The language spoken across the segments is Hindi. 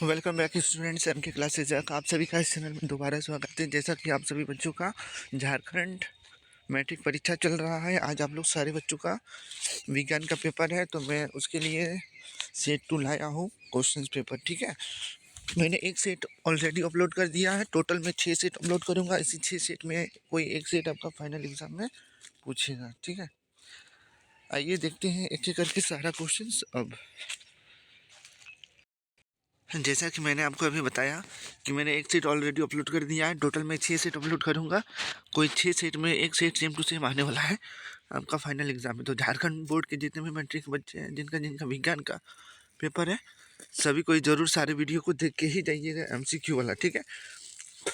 वेलकम बैक स्टूडेंट्स एम के क्लासेज। आप सभी का इस चैनल में दोबारा स्वागत है। जैसा कि आप सभी बच्चों का झारखंड मैट्रिक परीक्षा चल रहा है, आज आप लोग सारे बच्चों का विज्ञान का पेपर है, तो मैं उसके लिए सेट 2 लाया हूँ क्वेश्चंस पेपर। ठीक है, मैंने एक सेट ऑलरेडी अपलोड कर दिया है। टोटल मैं 6 सेट अपलोड करूँगा। इसी 6 सेट में कोई एक सेट आपका फाइनल एग्जाम में पूछेगा। ठीक है, आइए देखते हैं एक एक करके सारा क्वेश्चन। अब जैसा कि मैंने आपको अभी बताया कि मैंने एक सेट ऑलरेडी अपलोड कर दिया है। टोटल मैं 6 सेट अपलोड करूंगा। कोई 6 सेट में एक सेट सेम टू सेम आने वाला है आपका फाइनल एग्जाम में। तो झारखंड बोर्ड के जितने भी मैट्रिक बच्चे हैं, जिनका जिनका विज्ञान का पेपर है, सभी कोई ज़रूर सारे वीडियो को देख के ही जाइएगा, MCQ वाला। ठीक है,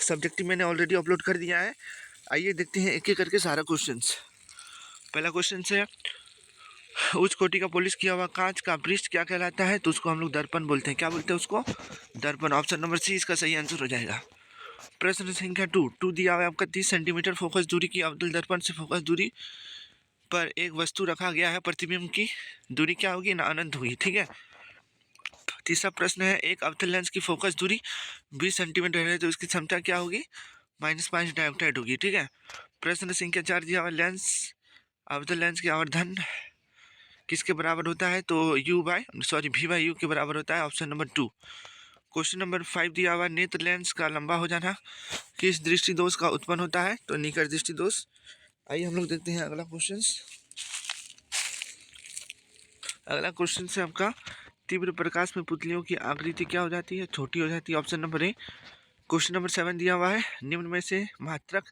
सब्जेक्टिव मैंने ऑलरेडी अपलोड कर दिया है। आइए देखते हैं एक एक करके सारा क्वेश्चन। पहला क्वेश्चन है, उच्च कोटि का पॉलिश किया हुआ कांच का पृष्ठ क्या कहलाता है? तो उसको हम लोग दर्पण बोलते हैं। क्या बोलते हैं उसको? दर्पण। ऑप्शन नंबर सी इसका सही आंसर हो जाएगा। प्रश्न संख्या 2 दिया हुआ है आपका 30 सेंटीमीटर फोकस दूरी की अवतल दर्पण से फोकस दूरी पर एक वस्तु रखा गया है, प्रतिबिंब की दूरी क्या होगी? ना अनंत होगी। ठीक है, तीसरा प्रश्न है, एक अवतल लेंस की फोकस दूरी 20 सेंटीमीटर है, तो इसकी क्षमता क्या होगी? -5 डायोप्टर होगी। ठीक है, प्रश्न संख्या 4 दिया हुआ लेंस अवतल लेंस की आवर्धन किसके बराबर होता है? तो V/U के बराबर होता है। Option number 2। क्वेश्चन नंबर 5 दिया हुआ, नेत्र लेंस का लंबा हो जाना किस दृष्टि दोष का उत्पन्न होता है? तो निकट दृष्टि दोष। आइए हम लोग देखते हैं अगला क्वेश्चन। अगला क्वेश्चन से आपका, तीव्र प्रकाश में पुतलियों की आकृति क्या हो जाती है? छोटी हो जाती है। Option number A. Question number 7 दिया हुआ है, निम्न में से मात्रक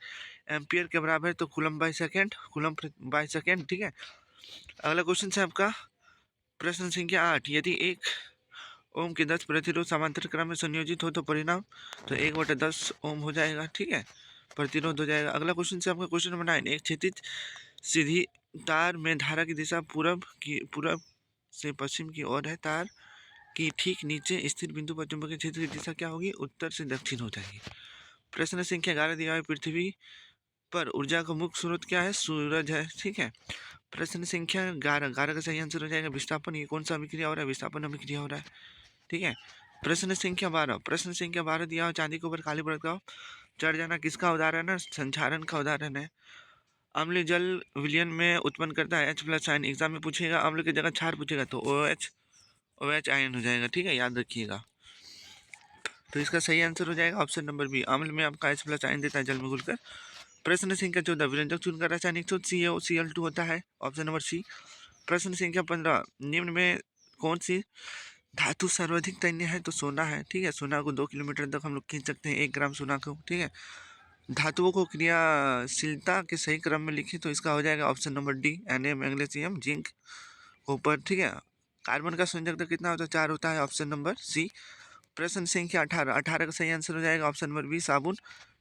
एम्पियर के बराबर है? तो कूलम बाई सेकेंड। ठीक है, अगला क्वेश्चन है आपका, प्रश्न संख्या 8, यदि 1 ओम के 10 प्रतिरोध समांतर क्रम में संयोजित हो तो परिणाम? तो 1/10 ओम हो जाएगा। ठीक है, प्रतिरोध हो जाएगा। अगला क्वेश्चन से आपका क्वेश्चन नंबर 9, एक क्षैतिज सीधी तार में धारा की दिशा पूरब से पश्चिम की ओर है। तार की ठीक नीचे स्थित बिंदु पर चुंबकीय क्षेत्र की दिशा क्या होगी? उत्तर से दक्षिण हो जाएगी। प्रश्न संख्या 11 दिया है, पृथ्वी पर ऊर्जा का मुख्य स्रोत क्या है? सूरज है। ठीक है, प्रश्न संख्या 11 का सही आंसर हो जाएगा विस्थापन। ये कौन सा अभिक्रिया हो रहा है? विस्थापन अभिक्रिया हो रहा है। ठीक है, प्रश्न संख्या 12 दिया हो, चांदी के ऊपर काली परत का चढ़ जाना किसका उदाहरण है? संक्षारण का उदाहरण है। अम्ल जल विलयन में उत्पन्न करता है H+ आयन। एग्जाम में पूछेगा, अम्ल की जगह क्षार पूछेगा तो OH आयन हो जाएगा। ठीक है, याद रखिएगा। तो इसका सही आंसर हो जाएगा ऑप्शन नंबर बी। अम्ल में आपका H+ आयन देता है जल में घुलकर। प्रश्न संख्या 14, व्यंजक चूर्ण का रासायनिक सूत्र CaCl2 होता है। Option number C. प्रश्न संख्या 15, निम्न में कौन सी धातु सर्वाधिक तन्य है? तो सोना है। ठीक है, सोना को 2 किलोमीटर तक हम लोग खींच सकते हैं, 1 ग्राम सोना को। ठीक है, धातुओं को क्रियाशीलता के सही क्रम में लिखें तो इसका हो जाएगा option number D, Na, magnesium, zinc, copper. ठीक है, कार्बन का संयोजक दर कितना होता है? 4 होता है। Option number C. प्रश्न संख्या 18 का सही आंसर हो जाएगा ऑप्शन नंबर बी, साबुन।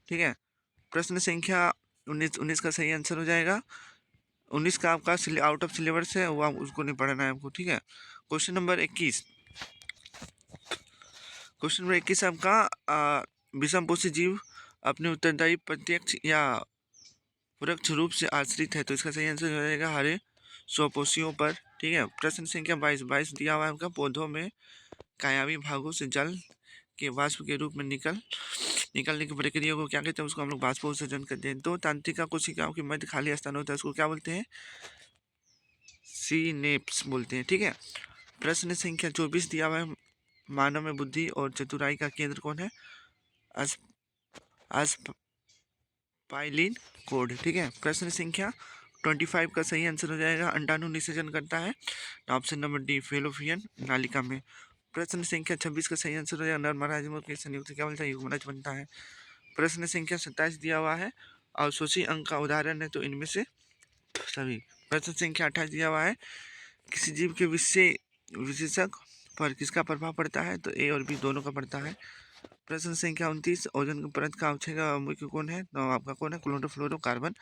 ठीक है, प्रश्न संख्या 19 का सही आंसर हो जाएगा। 19 का आपका आउट ऑफ सिलेबस है, वो उसको नहीं पढ़ना है आपको। ठीक है, क्वेश्चन नंबर 21 आपका, विषमपोषी जीव अपने उत्तरदायी प्रत्यक्ष या परोक्ष रूप से आश्रित है। तो इसका सही आंसर हो जाएगा हरे स्वपोषियों पर। ठीक है, प्रश्न संख्या 22 दिया हुआ है आपका, पौधों में कायावी भागों से जल के वाष्प के रूप में निकलने की प्रक्रिया को क्या कहते हैं? उसको हम लोग बाष्पोत्सर्जन कहते हैं। 2 तंत्रिका कोशिकाओं के मध्य खाली स्थान होता है, उसको क्या बोलते हैं? सिनेप्स बोलते हैं। ठीक है, प्रश्न संख्या 24 दिया हुआ है, मानव में बुद्धि और चतुराई का केंद्र कौन है? स्पाइनियल कोड। ठीक है, प्रश्न संख्या 25 का सही आंसर हो जाएगा, अंडाणु निषेचन करता है। ऑप्शन नंबर डी, फेलोपियन नालिका में। प्रश्न संख्या 26 का सही आंसर हो जाएगा, नर महाराज के संयुक्त से क्या बोलता है? युग्मनज बनता है। प्रश्न संख्या 27 दिया हुआ है, अवशोषी अंग का उदाहरण है, तो इनमें से सभी। प्रश्न संख्या 28 दिया हुआ है, किसी जीव के विशेषक पर किसका प्रभाव पड़ता है? तो ए और बी दोनों का पड़ता है। प्रश्न संख्या 29, ओजोन परत का अवक्षय का मुख्य कौन है? तो आपका कौन है? क्लोरोफ्लोरोकार्बन।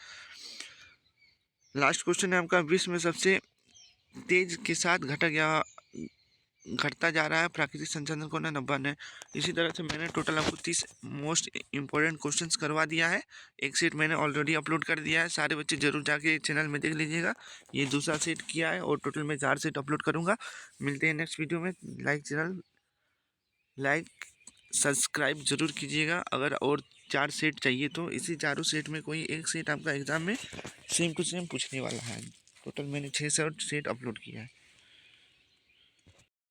लास्ट क्वेश्चन है आपका, विश्व में सबसे तेज के साथ घटता जा रहा है प्राकृतिक संसाधन कौन है? नब्बन है। इसी तरह से मैंने टोटल आपको 30 मोस्ट इंपॉर्टेंट क्वेश्चंस करवा दिया है। एक सेट मैंने ऑलरेडी अपलोड कर दिया है, सारे बच्चे जरूर जाके चैनल में देख लीजिएगा। ये दूसरा सेट किया है और टोटल मैं 4 सेट अपलोड करूँगा। मिलते हैं नेक्स्ट वीडियो में। लाइक चैनल लाइक सब्सक्राइब ज़रूर कीजिएगा। अगर और 4 सेट चाहिए तो इसी चारों सेट में कोई एक सेट आपका एग्ज़ाम में सेम टू सेम पूछने वाला है। टोटल मैंने 6 सेट अपलोड किया है।